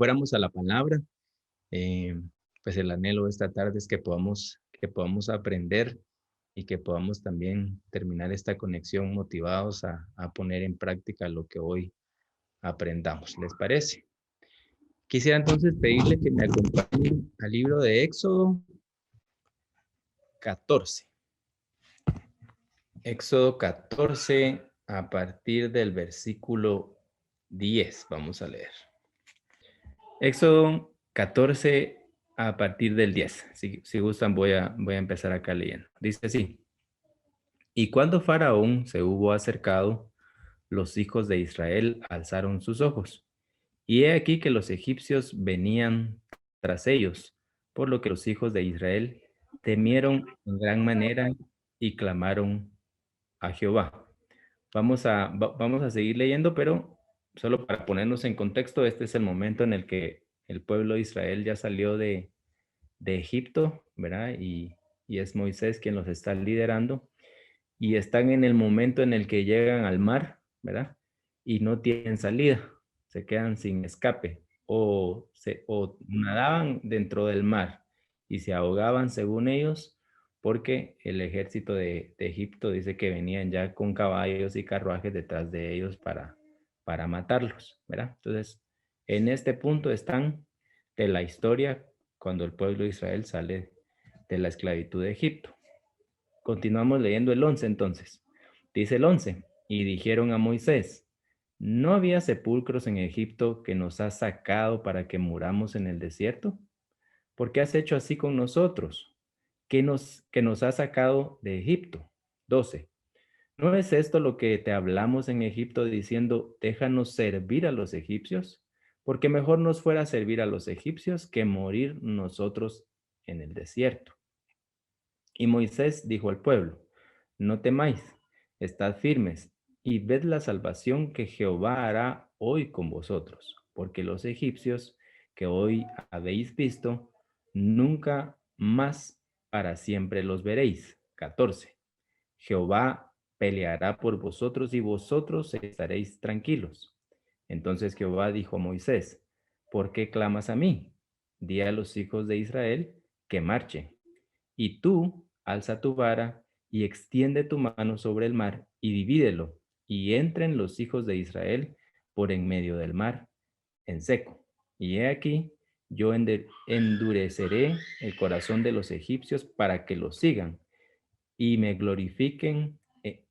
fuéramos a la palabra. Eh, pues el anhelo de esta tarde es que podamos aprender y que podamos también terminar esta conexión motivados a poner en práctica lo que hoy aprendamos. ¿Les parece? Quisiera entonces pedirle que me acompañen al libro de Éxodo 14. Éxodo 14 a partir del versículo 10. Vamos a leer. Éxodo 14 a partir del 10. Si gustan, voy a empezar acá leyendo. Dice así: Y cuando Faraón se hubo acercado, los hijos de Israel alzaron sus ojos, y he aquí que los egipcios venían tras ellos, por lo que los hijos de Israel temieron en gran manera y clamaron a Jehová. Vamos a seguir leyendo, pero solo para ponernos en contexto, este es el momento en el que el pueblo de Israel ya salió de Egipto, ¿verdad? Y es Moisés quien los está liderando, y están en el momento en el que llegan al mar, ¿verdad? Y no tienen salida, se quedan sin escape, o nadaban dentro del mar y se ahogaban según ellos, porque el ejército de Egipto dice que venían ya con caballos y carruajes detrás de ellos para matarlos, ¿verdad? Entonces, en este punto están de la historia cuando el pueblo de Israel sale de la esclavitud de Egipto. Continuamos leyendo el 11 entonces. Dice el 11, y dijeron a Moisés: ¿no había sepulcros en Egipto que nos has sacado para que muramos en el desierto? ¿Por qué has hecho así con nosotros? Que nos has sacado de Egipto? 12. ¿No es esto lo que te hablamos en Egipto diciendo, déjanos servir a los egipcios? Porque mejor nos fuera servir a los egipcios que morir nosotros en el desierto. Y Moisés dijo al pueblo: no temáis, estad firmes y ved la salvación que Jehová hará hoy con vosotros, porque los egipcios que hoy habéis visto, nunca más para siempre los veréis. 14. Jehová peleará por vosotros y vosotros estaréis tranquilos. Entonces Jehová dijo a Moisés: ¿por qué clamas a mí? Di a los hijos de Israel que marchen. Y tú alza tu vara y extiende tu mano sobre el mar y divídelo, y entren los hijos de Israel por en medio del mar en seco. Y he aquí, yo endureceré el corazón de los egipcios para que los sigan, y me glorifiquen,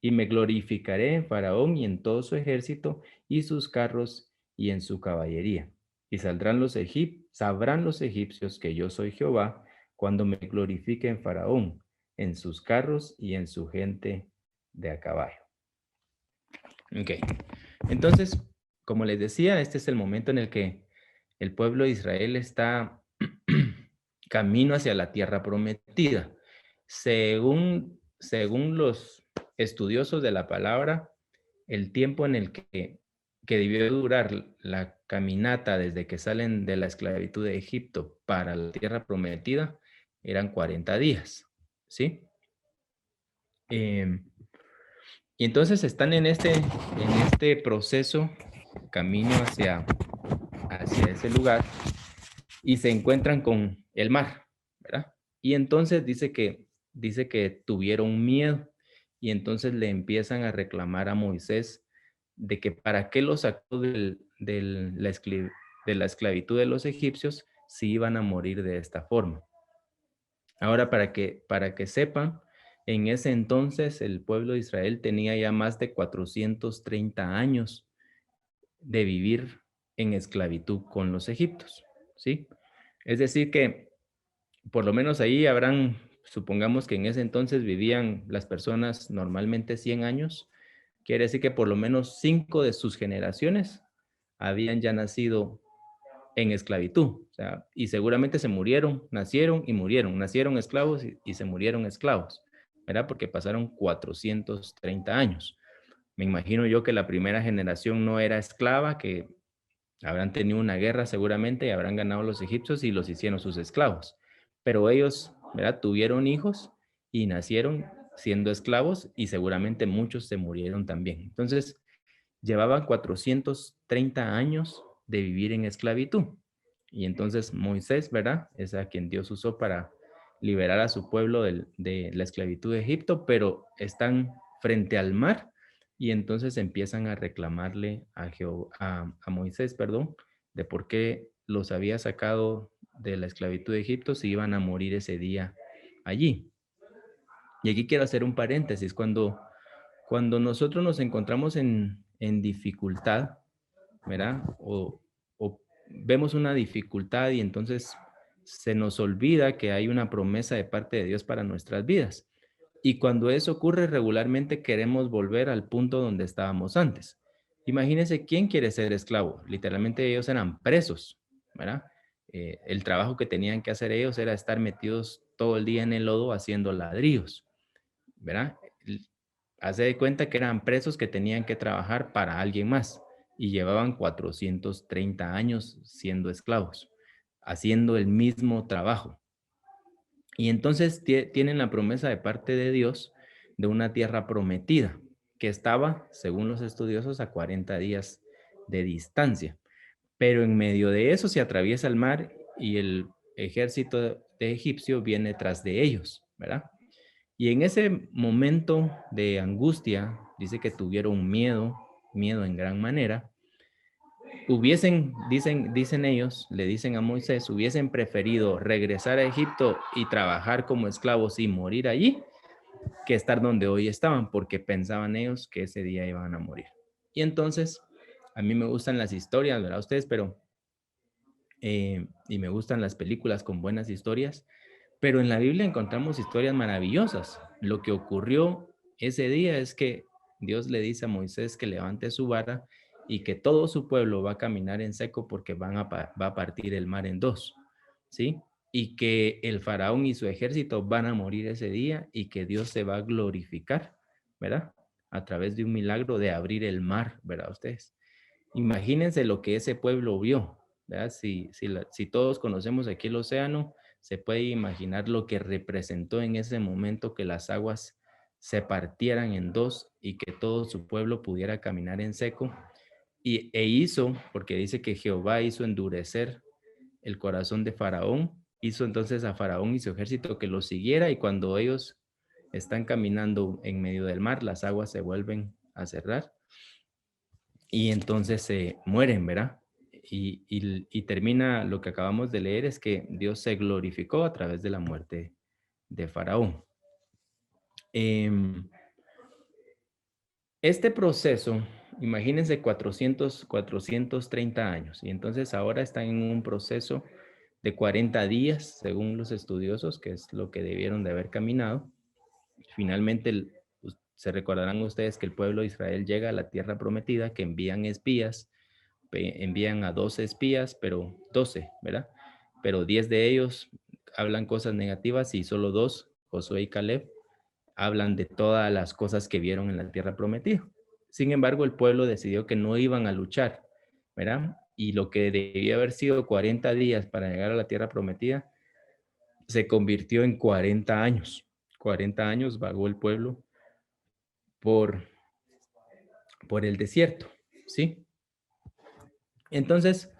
y me glorificaré en Faraón y en todo su ejército y sus carros y en su caballería. Y sabrán los egipcios que yo soy Jehová cuando me glorifique en Faraón, en sus carros y en su gente de a caballo. Ok, entonces, como les decía, este es el momento en el que el pueblo de Israel está camino hacia la tierra prometida. Según los estudiosos de la palabra, el tiempo en el que debió durar la caminata desde que salen de la esclavitud de Egipto para la tierra prometida eran 40 días, ¿sí? Y entonces están en este proceso, camino hacia ese lugar, y se encuentran con el mar, ¿verdad? Y entonces dice que tuvieron miedo, y entonces le empiezan a reclamar a Moisés de que para qué los sacó de la esclavitud de los egipcios si iban a morir de esta forma. Ahora, para que sepan, en ese entonces el pueblo de Israel tenía ya más de 430 años de vivir en esclavitud con los egipcios, ¿sí? Es decir que por lo menos ahí supongamos que en ese entonces vivían las personas normalmente 100 años, quiere decir que por lo menos 5 de sus generaciones habían ya nacido en esclavitud, o sea, y seguramente nacieron y murieron, nacieron esclavos y se murieron esclavos, ¿verdad? Porque pasaron 430 años. Me imagino yo que la primera generación no era esclava, que habrán tenido una guerra seguramente y habrán ganado los egipcios y los hicieron sus esclavos. Pero ellos, ¿verdad? Tuvieron hijos y nacieron siendo esclavos y seguramente muchos se murieron también. Entonces, llevaban 430 años de vivir en esclavitud. Y entonces Moisés, ¿verdad? Es a quien Dios usó para liberar a su pueblo de la esclavitud de Egipto, pero están frente al mar y entonces empiezan a reclamarle a Moisés, perdón, de por qué los había sacado de la esclavitud de Egipto si iban a morir ese día allí. Y aquí quiero hacer un paréntesis. Cuando nosotros nos encontramos en dificultad, ¿verdad? O vemos una dificultad y entonces se nos olvida que hay una promesa de parte de Dios para nuestras vidas. Y cuando eso ocurre regularmente queremos volver al punto donde estábamos antes. Imagínense quién quiere ser esclavo. Literalmente ellos eran presos, ¿verdad? El trabajo que tenían que hacer ellos era estar metidos todo el día en el lodo haciendo ladrillos, ¿verdad? Hace de cuenta que eran presos que tenían que trabajar para alguien más y llevaban 430 años siendo esclavos, haciendo el mismo trabajo. Y entonces tienen la promesa de parte de Dios de una tierra prometida, que estaba, según los estudiosos, a 40 días de distancia. Pero en medio de eso se atraviesa el mar y el ejército de egipcio viene tras de ellos, ¿verdad? Y en ese momento de angustia, dice que tuvieron miedo, miedo en gran manera. Dicen ellos, le dicen a Moisés, hubiesen preferido regresar a Egipto y trabajar como esclavos y morir allí, que estar donde hoy estaban, porque pensaban ellos que ese día iban a morir. Y entonces, a mí me gustan las historias, ¿verdad? Ustedes, pero, y me gustan las películas con buenas historias. Pero en la Biblia encontramos historias maravillosas. Lo que ocurrió ese día es que Dios le dice a Moisés que levante su vara y que todo su pueblo va a caminar en seco porque va a partir el mar en dos, ¿sí? Y que el faraón y su ejército van a morir ese día y que Dios se va a glorificar, ¿verdad? A través de un milagro de abrir el mar, ¿verdad? Ustedes. Imagínense lo que ese pueblo vio, ¿verdad? Si todos conocemos aquí el océano, se puede imaginar lo que representó en ese momento que las aguas se partieran en dos y que todo su pueblo pudiera caminar en seco. E hizo, porque dice que Jehová hizo endurecer el corazón de Faraón, hizo entonces a Faraón y su ejército que lo siguiera y cuando ellos están caminando en medio del mar, las aguas se vuelven a cerrar y entonces se mueren, ¿verdad? Y termina lo que acabamos de leer, es que Dios se glorificó a través de la muerte de Faraón. Em, este proceso, imagínense 430 años, y entonces ahora están en un proceso de 40 días, según los estudiosos, que es lo que debieron de haber caminado. Finalmente, se recordarán ustedes que el pueblo de Israel llega a la tierra prometida, que envían espías, envían a 12 espías, pero 12, ¿verdad? Pero 10 de ellos hablan cosas negativas y solo dos, Josué y Caleb, hablan de todas las cosas que vieron en la tierra prometida. Sin embargo, el pueblo decidió que no iban a luchar, ¿verdad? Y lo que debía haber sido 40 días para llegar a la tierra prometida, se convirtió en 40 años. 40 años vagó el pueblo por, por el desierto, ¿sí? Entonces,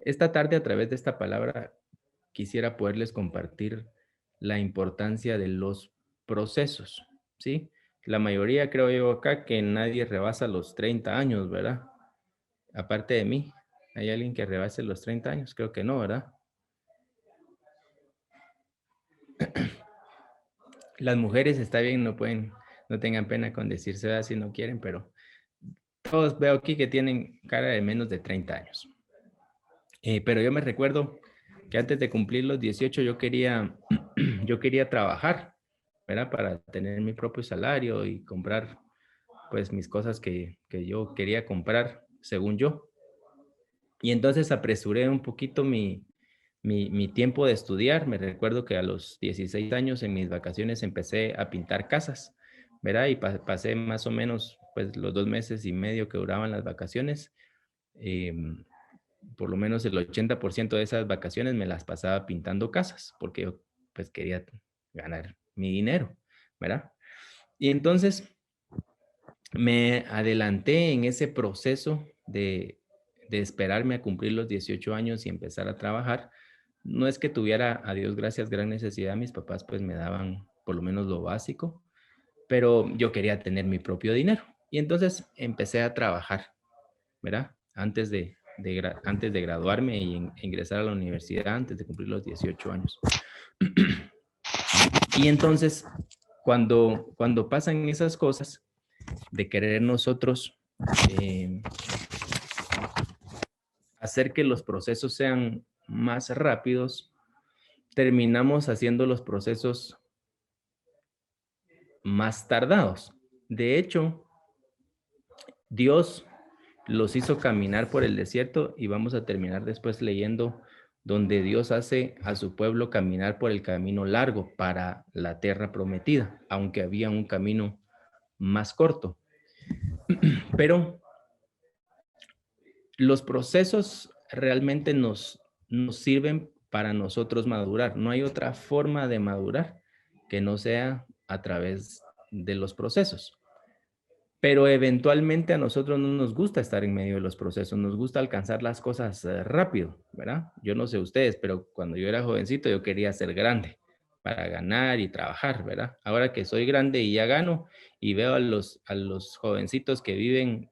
esta tarde a través de esta palabra quisiera poderles compartir la importancia de los procesos, ¿sí? La mayoría creo yo acá que nadie rebasa los 30 años, ¿verdad? Aparte de mí, ¿hay alguien que rebase los 30 años? Creo que no, ¿verdad? Las mujeres está bien, no tengan pena con decirse edad si no quieren, pero todos veo aquí que tienen cara de menos de 30 años. Pero yo me recuerdo que antes de cumplir los 18 yo quería trabajar, ¿verdad? Para tener mi propio salario y comprar pues mis cosas que yo quería comprar, según yo. Y entonces apresuré un poquito mi tiempo de estudiar. Me recuerdo que a los 16 años en mis vacaciones empecé a pintar casas, ¿verdad? Y pasé más o menos pues los 2 meses y medio que duraban las vacaciones. em, por lo menos el 80% de esas vacaciones me las pasaba pintando casas, porque yo pues quería ganar mi dinero, ¿verdad? Y entonces me adelanté en ese proceso de esperarme a cumplir los 18 años y empezar a trabajar. No es que tuviera, a Dios gracias, gran necesidad. Mis papás pues me daban por lo menos lo básico, pero yo quería tener mi propio dinero. Y entonces empecé a trabajar, ¿verdad? Antes de graduarme y ingresar a la universidad, antes de cumplir los 18 años. Y entonces, cuando pasan esas cosas de querer nosotros hacer que los procesos sean más rápidos, terminamos haciendo los procesos más tardados. De hecho, Dios los hizo caminar por el desierto y vamos a terminar después leyendo donde Dios hace a su pueblo caminar por el camino largo para la tierra prometida, aunque había un camino más corto. Pero los procesos realmente nos sirven para nosotros madurar. No hay otra forma de madurar que no sea a través de los procesos. Pero eventualmente a nosotros no nos gusta estar en medio de los procesos, nos gusta alcanzar las cosas rápido, ¿verdad? Yo no sé ustedes, pero cuando yo era jovencito yo quería ser grande para ganar y trabajar, ¿verdad? Ahora que soy grande y ya gano y veo a los jovencitos que viven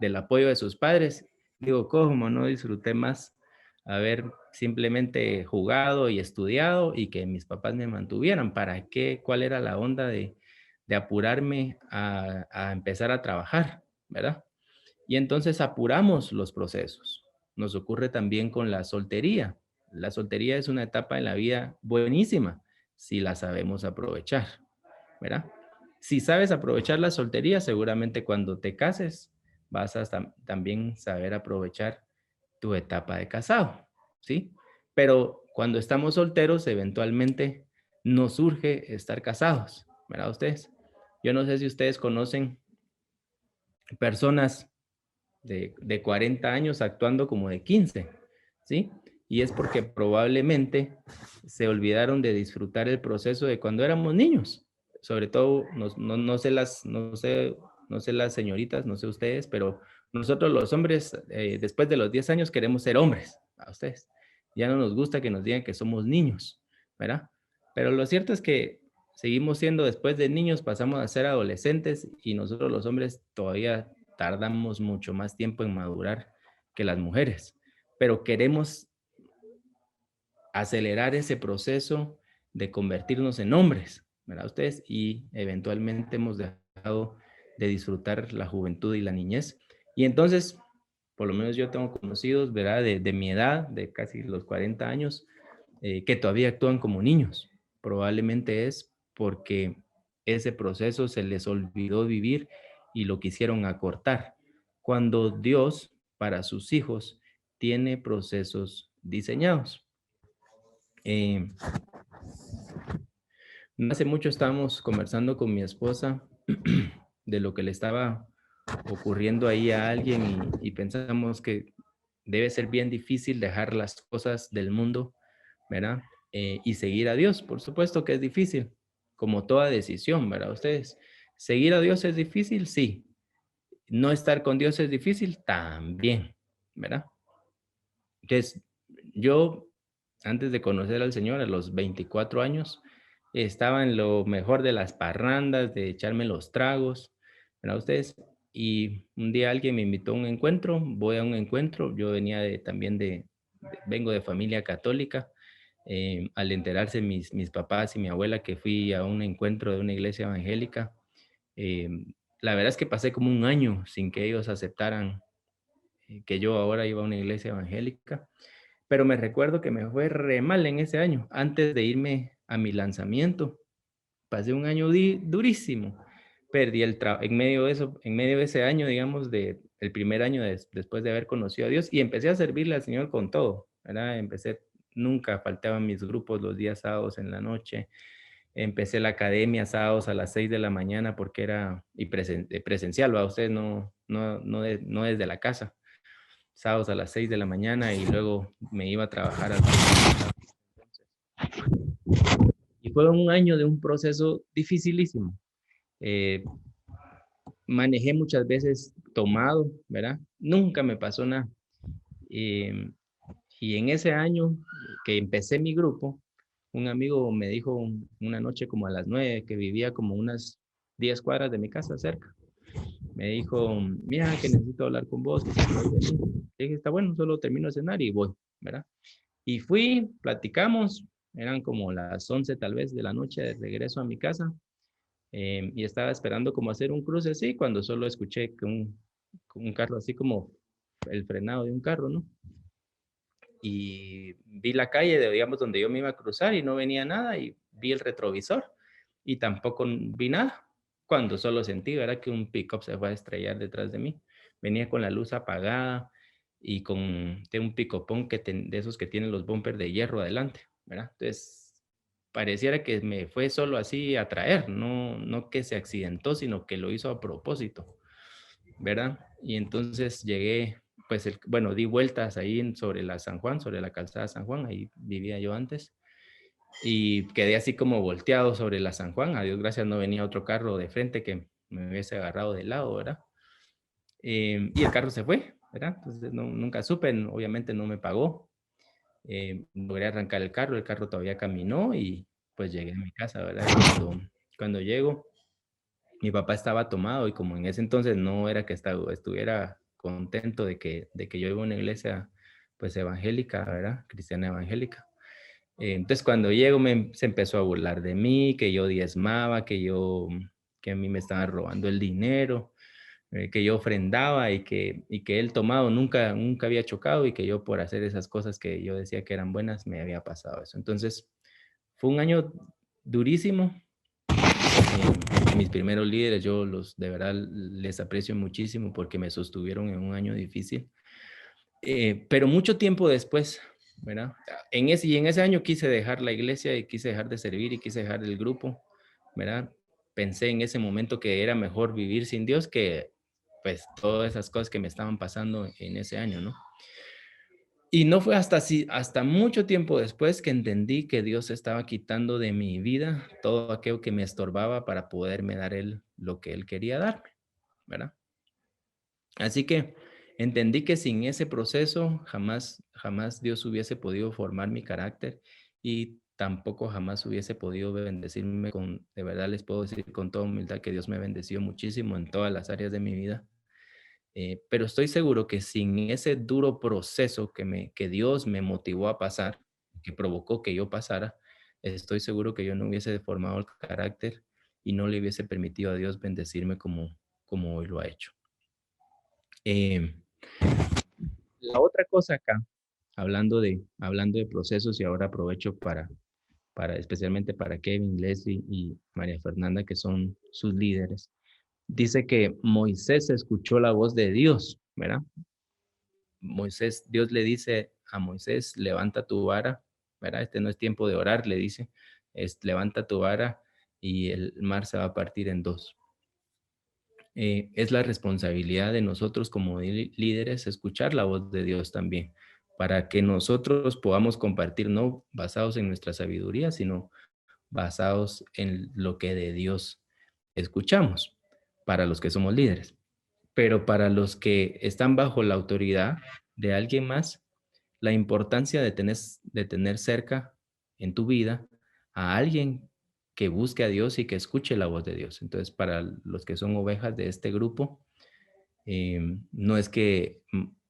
del apoyo de sus padres, digo, ¿cómo no disfruté más haber simplemente jugado y estudiado y que mis papás me mantuvieran? ¿Para qué? ¿Cuál era la onda de apurarme a empezar a trabajar, ¿verdad? Y entonces apuramos los procesos. Nos ocurre también con la soltería. La soltería es una etapa en la vida buenísima si la sabemos aprovechar, ¿verdad? Si sabes aprovechar la soltería, seguramente cuando te cases vas a también saber aprovechar tu etapa de casado, ¿sí? Pero cuando estamos solteros, eventualmente nos surge estar casados, ¿verdad ustedes? Yo no sé si ustedes conocen personas de 40 años actuando como de 15, ¿sí? Y es porque probablemente se olvidaron de disfrutar el proceso de cuando éramos niños. Sobre todo, no sé las señoritas, no sé ustedes, pero nosotros los hombres, después de los 10 años queremos ser hombres, a ustedes. Ya no nos gusta que nos digan que somos niños, ¿verdad? Pero lo cierto es que seguimos siendo, después de niños, pasamos a ser adolescentes y nosotros los hombres todavía tardamos mucho más tiempo en madurar que las mujeres, pero queremos acelerar ese proceso de convertirnos en hombres, ¿verdad ustedes? Y eventualmente hemos dejado de disfrutar la juventud y la niñez. Y entonces, por lo menos yo tengo conocidos, ¿verdad? De mi edad, de casi los 40 años, que todavía actúan como niños. Probablemente es porque ese proceso se les olvidó vivir y lo quisieron acortar. Cuando Dios, para sus hijos, tiene procesos diseñados. No hace mucho estábamos conversando con mi esposa de lo que le estaba ocurriendo ahí a alguien y pensamos que debe ser bien difícil dejar las cosas del mundo, ¿verdad? Y seguir a Dios, por supuesto que es difícil, como toda decisión, ¿verdad? Ustedes, ¿seguir a Dios es difícil? Sí. ¿No estar con Dios es difícil? También, ¿verdad? Entonces, yo, antes de conocer al Señor, a los 24 años, estaba en lo mejor de las parrandas, de echarme los tragos, ¿verdad ustedes? Y un día alguien me invitó a un encuentro, voy a un encuentro, yo venía vengo de familia católica, al enterarse mis papás y mi abuela que fui a un encuentro de una iglesia evangélica, eh, la verdad es que pasé como un año sin que ellos aceptaran que yo ahora iba a una iglesia evangélica, pero me recuerdo que me fue re mal en ese año, antes de irme a mi lanzamiento. Pasé un año durísimo. Perdí el trabajo en medio de eso, en medio de ese año, digamos, el primer año después de haber conocido a Dios, y empecé a servirle al Señor con todo, ¿verdad? Nunca faltaban mis grupos los días sábados en la noche. Empecé la academia sábados a las 6 de la mañana porque era presencial, ¿va? Ustedes no desde la casa. Sábados a las 6 de la mañana y luego me iba a trabajar y fue un año de un proceso dificilísimo. manejé muchas veces tomado, ¿verdad? Nunca me pasó nada. Y en ese año que empecé mi grupo, un amigo me dijo una noche como a las 9, que vivía como unas 10 cuadras de mi casa cerca. Me dijo, mira, que necesito hablar con vos. Que si puedes venir. Le dije, está bueno, solo termino de cenar y voy, ¿verdad? Y fui, platicamos, eran como las 11 tal vez de la noche de regreso a mi casa. Y estaba esperando como hacer un cruce así, cuando solo escuché que un carro así como el frenado de un carro, ¿no? Y vi la calle, digamos, donde yo me iba a cruzar y no venía nada y vi el retrovisor y tampoco vi nada, cuando solo sentí, ¿verdad? Que un pick-up se fue a estrellar detrás de mí. Venía con la luz apagada y de un pick-upón de esos que tienen los bumpers de hierro adelante, ¿verdad? Entonces, pareciera que me fue solo así a traer, no que se accidentó, sino que lo hizo a propósito, ¿verdad? Y entonces llegué, pues, bueno, di vueltas ahí sobre la San Juan, sobre la calzada San Juan, ahí vivía yo antes, y quedé así como volteado sobre la San Juan. A Dios gracias no venía otro carro de frente que me hubiese agarrado de lado, ¿verdad? Y el carro se fue, ¿verdad? Entonces nunca supe, obviamente no me pagó. Logré arrancar el carro todavía caminó y pues llegué a mi casa, ¿verdad? Cuando llego, mi papá estaba tomado y como en ese entonces no era que estuviera contento de que yo iba a una iglesia pues evangélica, ¿verdad? Cristiana evangélica. Entonces cuando llego se empezó a burlar de mí, que yo diezmaba, que a mí me estaban robando el dinero, que yo ofrendaba y que él tomado nunca había chocado y que yo por hacer esas cosas que yo decía que eran buenas me había pasado eso. Entonces fue un año durísimo. Mis primeros líderes, de verdad les aprecio muchísimo porque me sostuvieron en un año difícil. Pero mucho tiempo después, ¿verdad? En ese año quise dejar la iglesia y quise dejar de servir y quise dejar el grupo, ¿verdad? Pensé en ese momento que era mejor vivir sin Dios que pues todas esas cosas que me estaban pasando en ese año, ¿no? Y no fue hasta mucho tiempo después que entendí que Dios estaba quitando de mi vida todo aquello que me estorbaba para poderme dar lo que Él quería darme, ¿verdad? Así que entendí que sin ese proceso jamás Dios hubiese podido formar mi carácter y tampoco jamás hubiese podido bendecirme de verdad les puedo decir con toda humildad que Dios me bendeció muchísimo en todas las áreas de mi vida. Pero estoy seguro que sin ese duro proceso que Dios me motivó a pasar, que provocó que yo pasara, estoy seguro que yo no hubiese formado el carácter y no le hubiese permitido a Dios bendecirme como hoy lo ha hecho. Eh, la otra cosa acá, hablando de procesos, y ahora aprovecho especialmente para Kevin, Leslie y María Fernanda, que son sus líderes, dice que Moisés escuchó la voz de Dios, ¿verdad? Dios le dice a Moisés, levanta tu vara, ¿verdad? Este no es tiempo de orar, le dice, levanta tu vara y el mar se va a partir en dos. Es la responsabilidad de nosotros como líderes escuchar la voz de Dios también, para que nosotros podamos compartir, no basados en nuestra sabiduría, sino basados en lo que de Dios escuchamos, para los que somos líderes. Pero para los que están bajo la autoridad de alguien más, la importancia de tener cerca en tu vida a alguien que busque a Dios y que escuche la voz de Dios. Entonces, para los que son ovejas de este grupo, no es que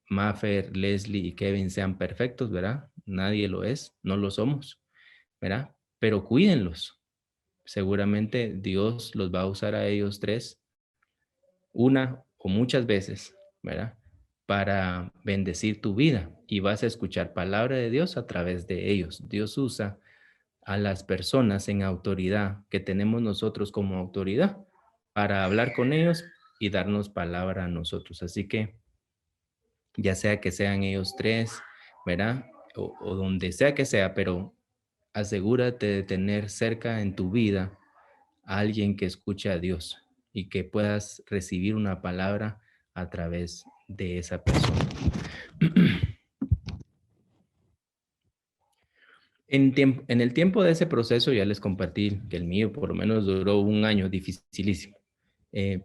Maffer, Leslie y Kevin sean perfectos, ¿verdad? Nadie lo es, no lo somos, ¿verdad? Pero cuídenlos. Seguramente Dios los va a usar a ellos tres una o muchas veces, ¿verdad? Para bendecir tu vida y vas a escuchar palabra de Dios a través de ellos. Dios usa a las personas en autoridad que tenemos nosotros como autoridad para hablar con ellos y darnos palabra a nosotros. Así que ya sea que sean ellos tres, ¿verdad? O donde sea que sea, pero asegúrate de tener cerca en tu vida a alguien que escuche a Dios y que puedas recibir una palabra a través de esa persona. En el tiempo de ese proceso ya les compartí que el mío por lo menos duró un año dificilísimo.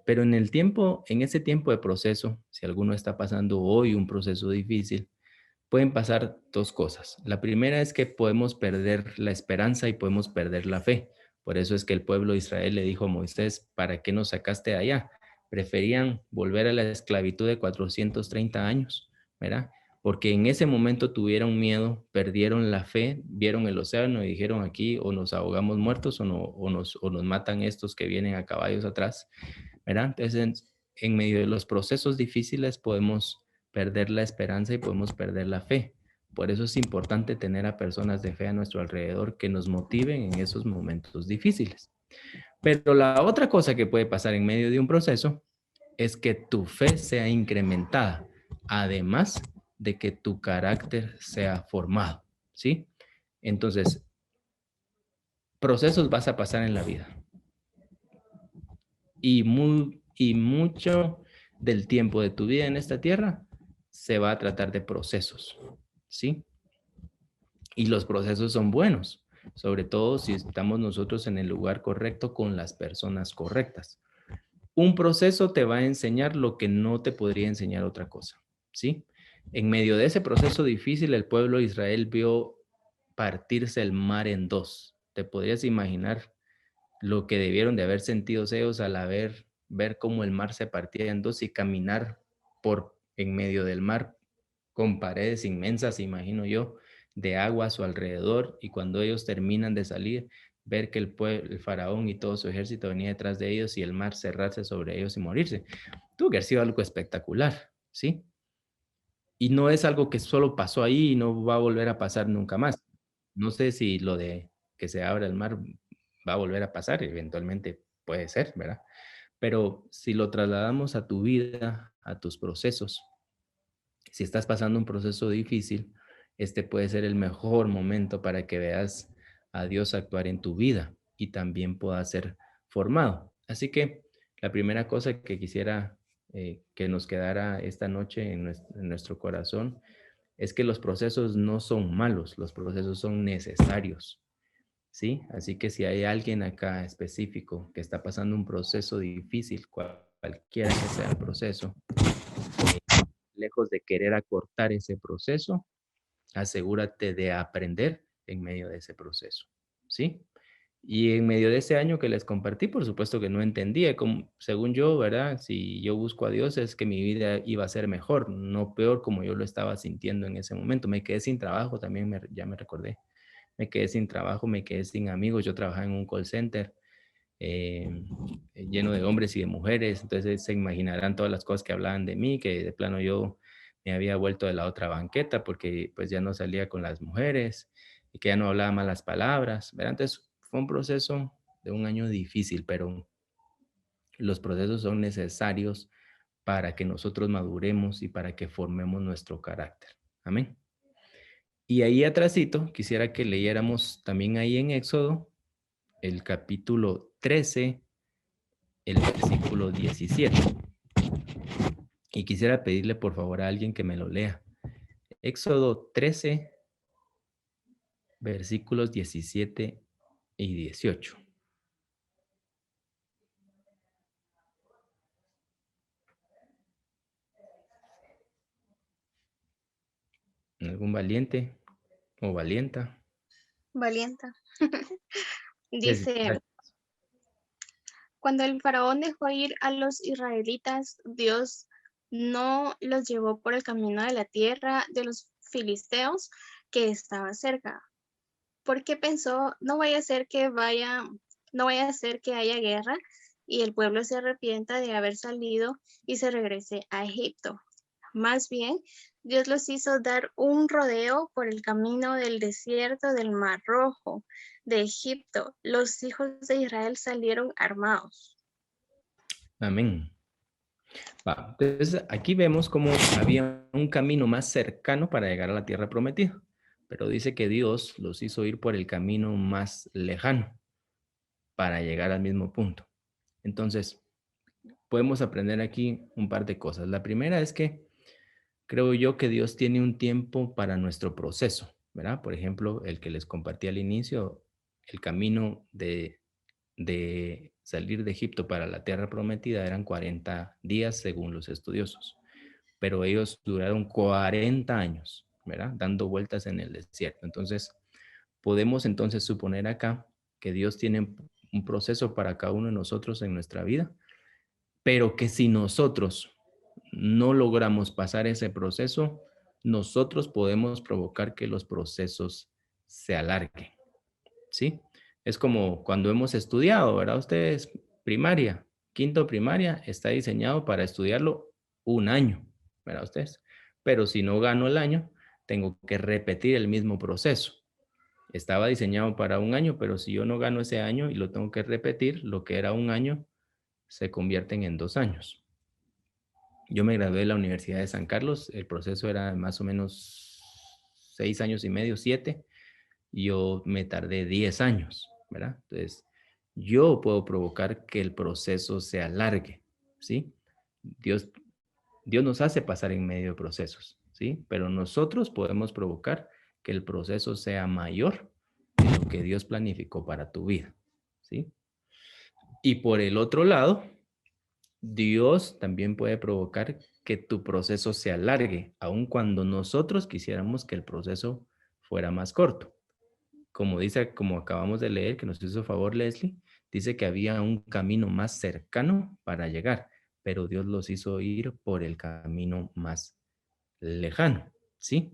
Pero en ese tiempo de proceso, si alguno está pasando hoy un proceso difícil, pueden pasar dos cosas. La primera es que podemos perder la esperanza y podemos perder la fe. Por eso es que el pueblo de Israel le dijo a Moisés, ¿para qué nos sacaste de allá? Preferían volver a la esclavitud de 430 años, ¿verdad? Porque en ese momento tuvieron miedo, perdieron la fe, vieron el océano y dijeron aquí o nos ahogamos muertos o nos matan estos que vienen a caballos atrás, ¿verdad? Entonces, en medio de los procesos difíciles podemos perder la esperanza y podemos perder la fe. Por eso es importante tener a personas de fe a nuestro alrededor que nos motiven en esos momentos difíciles. Pero la otra cosa que puede pasar en medio de un proceso es que tu fe sea incrementada, además de que tu carácter sea formado, ¿sí? Entonces, procesos vas a pasar en la vida y mucho del tiempo de tu vida en esta tierra se va a tratar de procesos, ¿sí? Y los procesos son buenos, sobre todo si estamos nosotros en el lugar correcto con las personas correctas. Un proceso te va a enseñar lo que no te podría enseñar otra cosa, ¿sí? En medio de ese proceso difícil, el pueblo de Israel vio partirse el mar en dos. ¿Te podrías imaginar lo que debieron de haber sentido ellos al ver cómo el mar se partía en dos y caminar por en medio del mar con paredes inmensas, imagino yo, de agua a su alrededor, y cuando ellos terminan de salir, ver que el faraón y todo su ejército venía detrás de ellos y el mar cerrarse sobre ellos y morirse? Tuvo que haber sido algo espectacular, ¿sí? Y no es algo que solo pasó ahí y no va a volver a pasar nunca más. No sé si lo de que se abra el mar va a volver a pasar, eventualmente puede ser, ¿verdad? Pero si lo trasladamos a tu vida, a tus procesos, si estás pasando un proceso difícil, este puede ser el mejor momento para que veas a Dios actuar en tu vida y también pueda ser formado. Así que la primera cosa que quisiera que nos quedara esta noche en nuestro corazón es que los procesos no son malos, los procesos son necesarios, ¿sí? Así que si hay alguien acá específico que está pasando un proceso difícil, cualquiera que sea el proceso, lejos de querer acortar ese proceso, asegúrate de aprender en medio de ese proceso, ¿sí? Y en medio de ese año que les compartí, por supuesto que no entendía, como, según yo, ¿verdad? Si yo busco a Dios es que mi vida iba a ser mejor, no peor como yo lo estaba sintiendo en ese momento. Me quedé sin trabajo, también ya me recordé. Me quedé sin trabajo, me quedé sin amigos. Yo trabajaba en un call center eh, lleno de hombres y de mujeres, entonces se imaginarán todas las cosas que hablaban de mí, que de plano yo me había vuelto de la otra banqueta porque pues ya no salía con las mujeres y que ya no hablaba malas palabras, ¿verdad? Entonces fue un proceso de un año difícil, pero los procesos son necesarios para que nosotros maduremos y para que formemos nuestro carácter. Amén. Y ahí atrásito, quisiera que leyéramos también ahí en Éxodo, el capítulo 13, el versículo 17. Y quisiera pedirle por favor a alguien que me lo lea. Éxodo 13, versículos 17 y 18. ¿Algún valiente o valienta? Valienta. Dice, Gracias. cuando el faraón dejó ir a los israelitas, Dios no los llevó por el camino de la tierra de los filisteos que estaba cerca, porque pensó, no vaya a ser que haya guerra y el pueblo se arrepienta de haber salido y se regrese a Egipto. Más bien, Dios los hizo dar un rodeo por el camino del desierto del Mar Rojo, de Egipto. Los hijos de Israel salieron armados. Amén. Va, entonces aquí vemos cómo había un camino más cercano para llegar a la tierra prometida, pero dice que Dios los hizo ir por el camino más lejano para llegar al mismo punto. Entonces, podemos aprender aquí un par de cosas. La primera es que creo yo que Dios tiene un tiempo para nuestro proceso, ¿verdad? Por ejemplo, el que les compartí al inicio, el camino de salir de Egipto para la tierra prometida eran 40 días según los estudiosos, pero ellos duraron 40 años, ¿verdad? Dando vueltas en el desierto. Entonces, podemos entonces suponer acá que Dios tiene un proceso para cada uno de nosotros en nuestra vida, pero que si nosotros no logramos pasar ese proceso, nosotros podemos provocar que los procesos se alarguen, ¿sí? Es como cuando hemos estudiado, ¿verdad? Ustedes, primaria, quinto primaria, está diseñado para estudiarlo un año, ¿verdad? Ustedes. Pero si no gano el año, tengo que repetir el mismo proceso. Estaba diseñado para un año, pero si yo no gano ese año y lo tengo que repetir, lo que era un año se convierten en 2 años. Yo me gradué de la Universidad de San Carlos, el proceso era más o menos 6 años y medio, 7, y yo me tardé 10 años, ¿verdad? Entonces, yo puedo provocar que el proceso se alargue, ¿sí? Dios, Dios nos hace pasar en medio de procesos, ¿sí? Pero nosotros podemos provocar que el proceso sea mayor de lo que Dios planificó para tu vida, ¿sí? Y por el otro lado, Dios también puede provocar que tu proceso se alargue, aun cuando nosotros quisiéramos que el proceso fuera más corto. Como dice, como acabamos de leer, que nos hizo favor Leslie, dice que había un camino más cercano para llegar, pero Dios los hizo ir por el camino más lejano, ¿sí?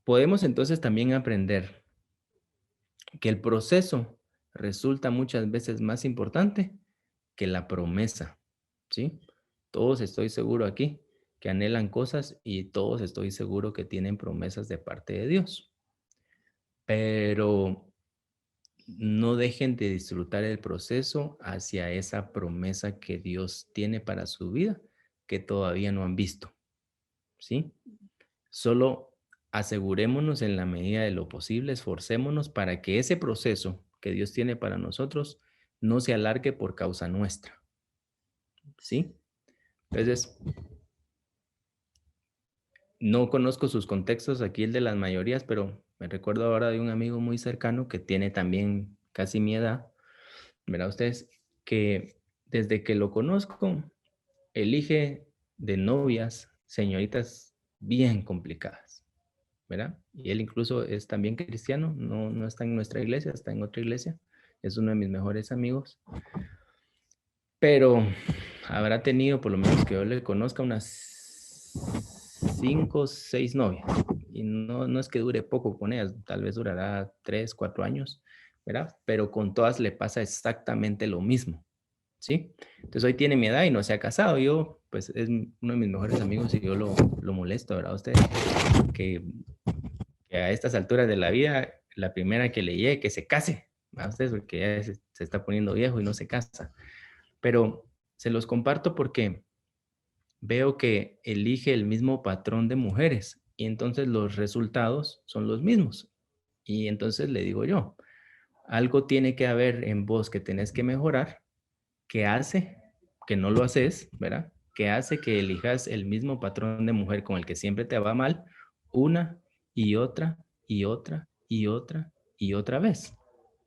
Podemos entonces también aprender que el proceso resulta muchas veces más importante que la promesa, ¿sí? Todos estoy seguro aquí que anhelan cosas y todos estoy seguro que tienen promesas de parte de Dios, pero no dejen de disfrutar el proceso hacia esa promesa que Dios tiene para su vida que todavía no han visto, ¿sí? Solo asegurémonos en la medida de lo posible, esforcémonos para que ese proceso que Dios tiene para nosotros no se alargue por causa nuestra, ¿sí? Entonces, no conozco sus contextos aquí, el de las mayorías, pero me recuerdo ahora de un amigo muy cercano que tiene también casi mi edad, verá ustedes, que desde que lo conozco, elige de novias señoritas bien complicadas, ¿verdad? Y él incluso es también cristiano, no está en nuestra iglesia, está en otra iglesia, es uno de mis mejores amigos, pero habrá tenido, por lo menos que yo le conozca, unas 5 o 6 novias. Y no es que dure poco con ellas, tal vez durará 3, 4 años, ¿verdad? Pero con todas le pasa exactamente lo mismo, ¿sí? Entonces hoy tiene mi edad y no se ha casado. Yo, pues es uno de mis mejores amigos y yo lo molesto, ¿verdad? Usted, que, que a estas alturas de la vida, la primera que le llegue, que se case, ¿verdad? Usted, porque ya se está poniendo viejo y no se casa. Pero se los comparto porque veo que elige el mismo patrón de mujeres y entonces los resultados son los mismos. Y entonces le digo yo, algo tiene que haber en vos que tenés que mejorar, que hace, que no lo haces, ¿verdad? Que hace que elijas el mismo patrón de mujer con el que siempre te va mal una y otra y otra y otra y otra vez.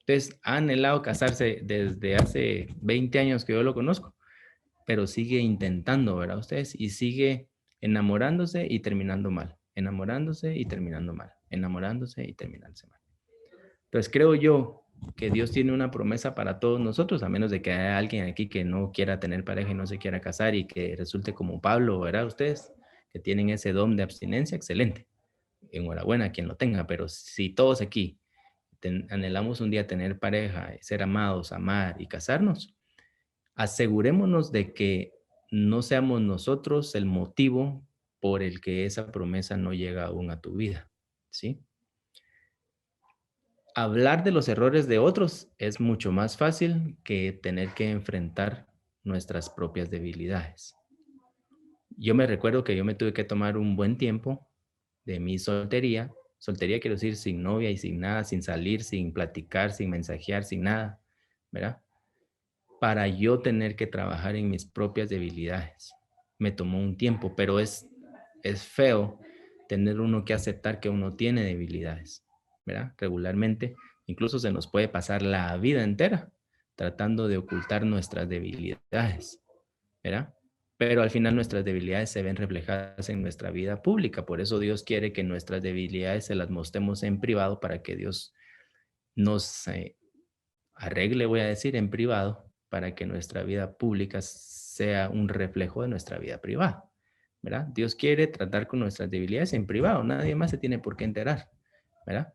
Entonces, ha anhelado casarse desde hace 20 años que yo lo conozco, pero sigue intentando, ¿verdad? Ustedes, y sigue enamorándose y terminando mal, enamorándose y terminando mal, enamorándose y terminándose mal. Entonces, creo yo que Dios tiene una promesa para todos nosotros, a menos de que haya alguien aquí que no quiera tener pareja y no se quiera casar y que resulte como Pablo, ¿verdad? Ustedes que tienen ese don de abstinencia, excelente. Enhorabuena a quien lo tenga, pero si todos aquí anhelamos un día tener pareja, ser amados, amar y casarnos, asegurémonos de que no seamos nosotros el motivo por el que esa promesa no llega aún a tu vida, ¿sí? Hablar de los errores de otros es mucho más fácil que tener que enfrentar nuestras propias debilidades. Yo me recuerdo que yo me tuve que tomar un buen tiempo de mi soltería. Soltería quiero decir sin novia y sin nada, sin salir, sin platicar, sin mensajear, sin nada, ¿verdad? Para yo tener que trabajar en mis propias debilidades. Me tomó un tiempo, pero es feo tener uno que aceptar que uno tiene debilidades, ¿verdad? Regularmente Incluso se nos puede pasar la vida entera tratando de ocultar nuestras debilidades, ¿verdad? Pero al final nuestras debilidades se ven reflejadas en nuestra vida pública. Por eso Dios quiere que nuestras debilidades se las mostremos en privado para que Dios nos arregle, voy a decir, en privado, para que nuestra vida pública sea un reflejo de nuestra vida privada, ¿verdad? Dios quiere tratar con nuestras debilidades en privado, nadie más se tiene por qué enterar, ¿verdad?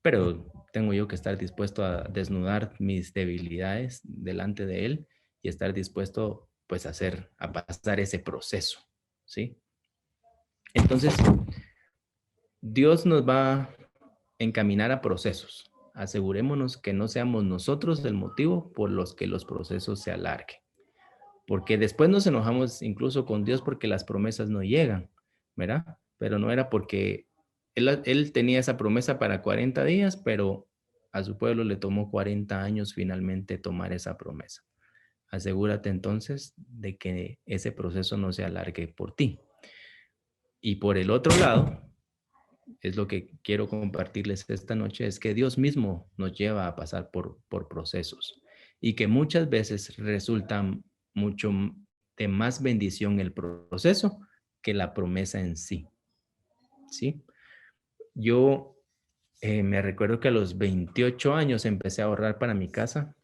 Pero tengo yo que estar dispuesto a desnudar mis debilidades delante de Él y estar dispuesto, pues, a pasar ese proceso, ¿sí? Entonces, Dios nos va a encaminar a procesos. Asegurémonos que no seamos nosotros el motivo por los que los procesos se alarguen. Porque después nos enojamos incluso con Dios porque las promesas no llegan, ¿verdad? Pero no era porque él tenía esa promesa para 40 días, pero a su pueblo le tomó 40 años finalmente tomar esa promesa. Asegúrate entonces de que ese proceso no se alargue por ti. Y por el otro lado, es lo que quiero compartirles esta noche, es que Dios mismo nos lleva a pasar por procesos y que muchas veces resultan mucho de más bendición el proceso que la promesa en sí, ¿sí? Yo me recuerdo que a los 28 años empecé a ahorrar para mi casa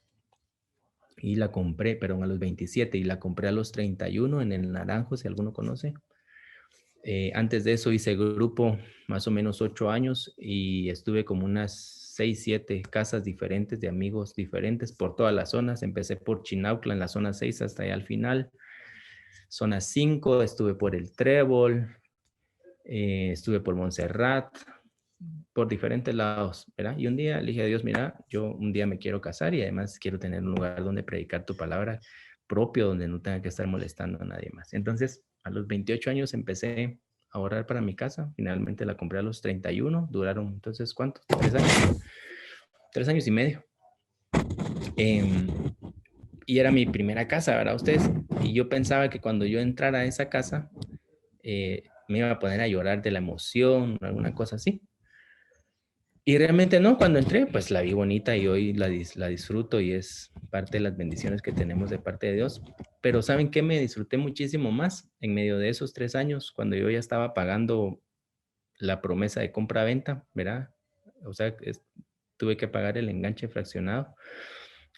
y la compré, perdón, a los 27 y la compré a los 31 en el Naranjo, si alguno conoce. Antes de eso hice grupo más o menos 8 años y estuve como unas 6, 7 casas diferentes de amigos diferentes por todas las zonas. Empecé por Chinaucla en la zona 6 hasta allá al final. Zona 5 estuve por el Trébol, estuve por Montserrat, por diferentes lados, ¿verdad? Y un día le dije a Dios, mira, yo un día me quiero casar y además quiero tener un lugar donde predicar tu palabra propio, donde no tenga que estar molestando a nadie más. Entonces, a los 28 años empecé a ahorrar para mi casa. Finalmente la compré a los 31. Duraron, entonces, ¿cuántos? 3 años. 3 años y medio. Y era mi primera casa, ¿verdad? Ustedes. Y yo pensaba que cuando yo entrara a esa casa, me iba a poner a llorar de la emoción o alguna cosa así. Y realmente no, cuando entré, pues la vi bonita y hoy la disfruto y es parte de las bendiciones que tenemos de parte de Dios. Pero ¿saben qué? Me disfruté muchísimo más en medio de esos 3 años, cuando yo ya estaba pagando la promesa de compra-venta, ¿verdad? O sea, tuve que pagar el enganche fraccionado.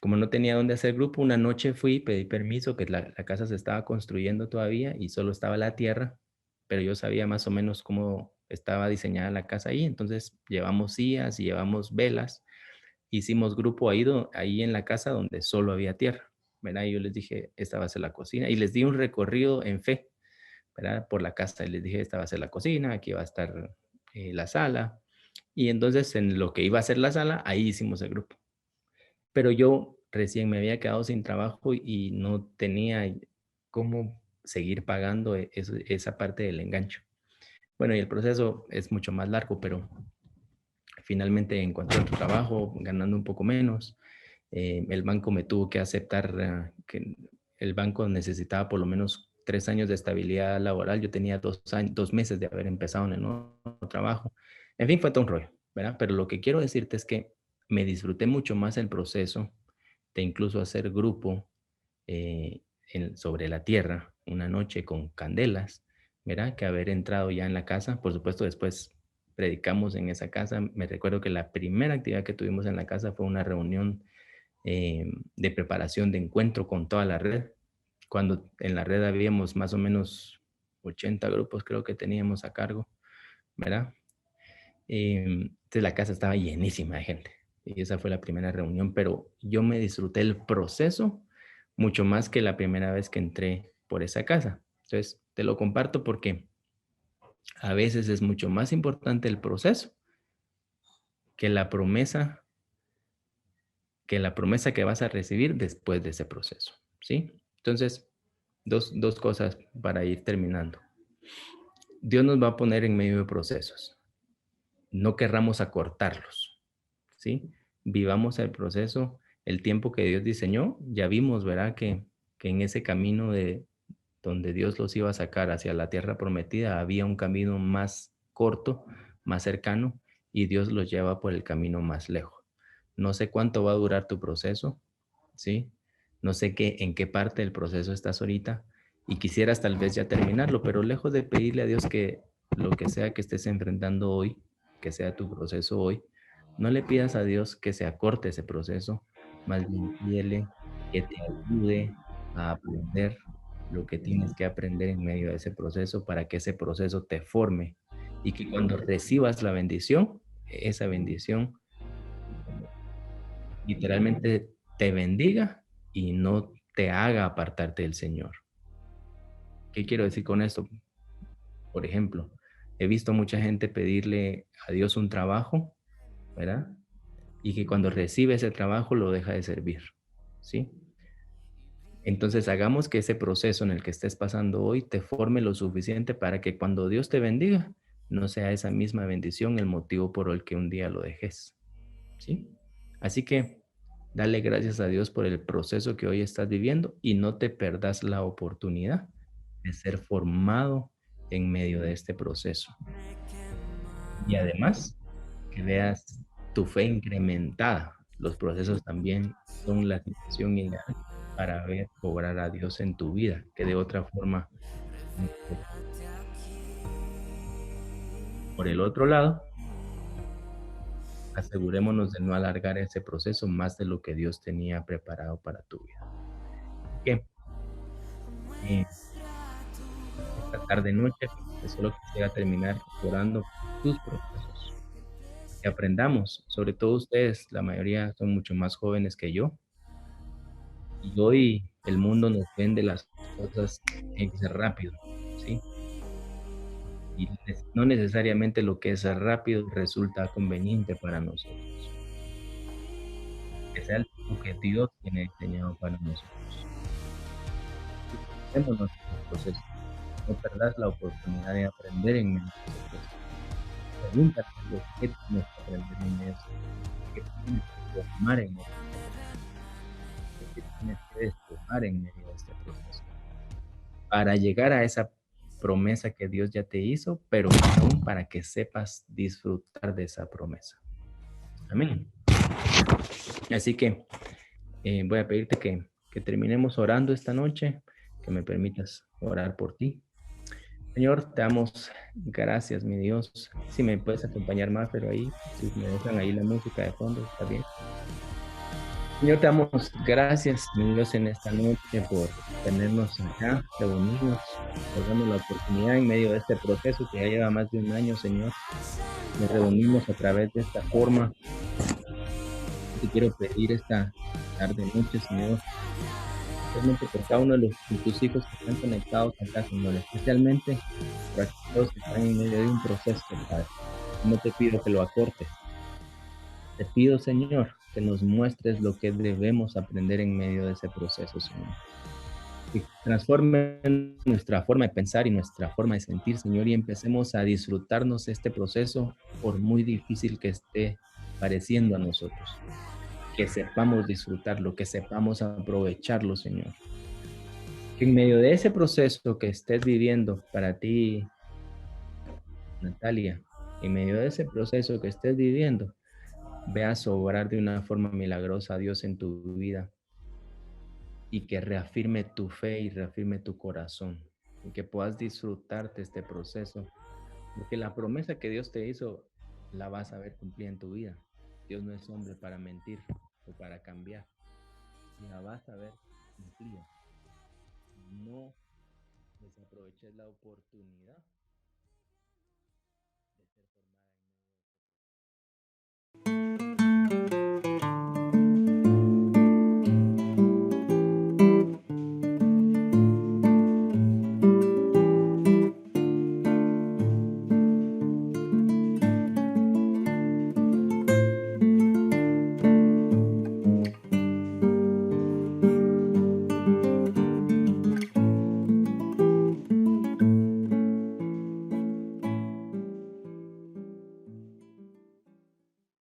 Como no tenía dónde hacer grupo, una noche fui, pedí permiso, que la casa se estaba construyendo todavía y solo estaba la tierra, pero yo sabía más o menos cómo estaba diseñada la casa ahí, entonces llevamos sillas y llevamos velas, hicimos grupo ahí en la casa donde solo había tierra, ¿verdad? Y yo les dije, esta va a ser la cocina, y les di un recorrido en fe, ¿verdad? Por la casa, y les dije, esta va a ser la cocina, aquí va a estar la sala, y entonces en lo que iba a ser la sala, ahí hicimos el grupo. Pero yo recién me había quedado sin trabajo y no tenía cómo seguir pagando esa parte del enganche. Bueno, y el proceso es mucho más largo, pero finalmente encontré otro trabajo ganando un poco menos. El banco me tuvo que aceptar que el banco necesitaba por lo menos 3 años de estabilidad laboral. Yo tenía 2 meses de haber empezado en el nuevo trabajo. En fin, fue todo un rollo, ¿verdad? Pero lo que quiero decirte es que me disfruté mucho más el proceso de incluso hacer grupo sobre la tierra una noche con candelas, ¿verdad? Que haber entrado ya en la casa. Por supuesto, después predicamos en esa casa. Me recuerdo que la primera actividad que tuvimos en la casa fue una reunión de preparación de encuentro con toda la red. Cuando en la red habíamos más o menos 80 grupos, creo que teníamos a cargo, ¿verdad? Entonces la casa estaba llenísima de gente. Y esa fue la primera reunión, pero yo me disfruté el proceso mucho más que la primera vez que entré por esa casa. Entonces, te lo comparto porque a veces es mucho más importante el proceso que la promesa que vas a recibir después de ese proceso, ¿sí? Entonces, dos cosas para ir terminando. Dios nos va a poner en medio de procesos. No querramos acortarlos, ¿sí? Vivamos el proceso, el tiempo que Dios diseñó. Ya vimos, ¿verdad? Que en ese camino de donde Dios los iba a sacar hacia la tierra prometida, había un camino más corto, más cercano, y Dios los lleva por el camino más lejos. No sé cuánto va a durar tu proceso, ¿sí? No sé en qué parte del proceso estás ahorita y quisieras tal vez ya terminarlo, pero lejos de pedirle a Dios que lo que sea que estés enfrentando hoy, que sea tu proceso hoy, no le pidas a Dios que se acorte ese proceso, más bien pídele que te ayude a aprender lo que tienes que aprender en medio de ese proceso para que ese proceso te forme y que cuando recibas la bendición, esa bendición literalmente te bendiga y no te haga apartarte del Señor. ¿Qué quiero decir con esto? Por ejemplo, he visto mucha gente pedirle a Dios un trabajo, ¿verdad? Y que cuando recibe ese trabajo lo deja de servir, ¿sí? Entonces hagamos que ese proceso en el que estés pasando hoy te forme lo suficiente para que cuando Dios te bendiga, no sea esa misma bendición el motivo por el que un día lo dejes, ¿sí? Así que dale gracias a Dios por el proceso que hoy estás viviendo y no te perdas la oportunidad de ser formado en medio de este proceso. Y además, que veas tu fe incrementada. Los procesos también son la situación ideal para ver obrar a Dios en tu vida, que de otra forma no puede. Por el otro lado, asegurémonos de no alargar ese proceso más de lo que Dios tenía preparado para tu vida. Así que eh, esta tarde noche, solo quisiera terminar orando por tus procesos, que aprendamos, sobre todo ustedes, la mayoría son mucho más jóvenes que yo, y hoy el mundo nos vende las cosas que tienen que ser rápido, ¿sí? Y no necesariamente lo que es rápido resulta conveniente para nosotros, que sea el tiempo que Dios tiene diseñado para nosotros. Disfrutemos nuestros procesos, no perdas la oportunidad de aprender en medio de ese proceso. Pregúntate Dios, ¿qué tienes que aprender en medio de ese proceso? ¿Qué tienes que formar en medio de este proceso? ¿Qué tienes que despojar en medio de este proceso? Para llegar a esa promesa que Dios ya te hizo, pero aún para que sepas disfrutar de esa promesa. Amén. Así que voy a pedirte que terminemos orando esta noche, que me permitas orar por ti. Señor, te damos gracias, mi Dios. Si me puedes acompañar más, pero ahí, si me dejan ahí la música de fondo, está bien. Señor, te damos gracias, mi Dios, en esta noche por tenernos acá, reunirnos, por darnos la oportunidad en medio de este proceso que ya lleva más de un año, Señor. Nos reunimos a través de esta forma. Te quiero pedir esta tarde, noche, Señor, especialmente por cada uno de tus hijos que están conectados acá, Señor, especialmente por aquellos que están en medio de un proceso, Padre. No te pido que lo acortes. Te pido, Señor, que nos muestres lo que debemos aprender en medio de ese proceso, Señor. Que transforme nuestra forma de pensar y nuestra forma de sentir, Señor, y empecemos a disfrutarnos este proceso por muy difícil que esté pareciendo a nosotros. Que sepamos disfrutarlo, que sepamos aprovecharlo, Señor. Que en medio de ese proceso que estés viviendo para ti, Natalia, en medio de ese proceso que estés viviendo, veas obrar de una forma milagrosa a Dios en tu vida y que reafirme tu fe y reafirme tu corazón y que puedas disfrutarte este proceso, porque la promesa que Dios te hizo la vas a ver cumplida en tu vida. Dios no es hombre para mentir o para cambiar, la vas a ver cumplida. No desaproveches la oportunidad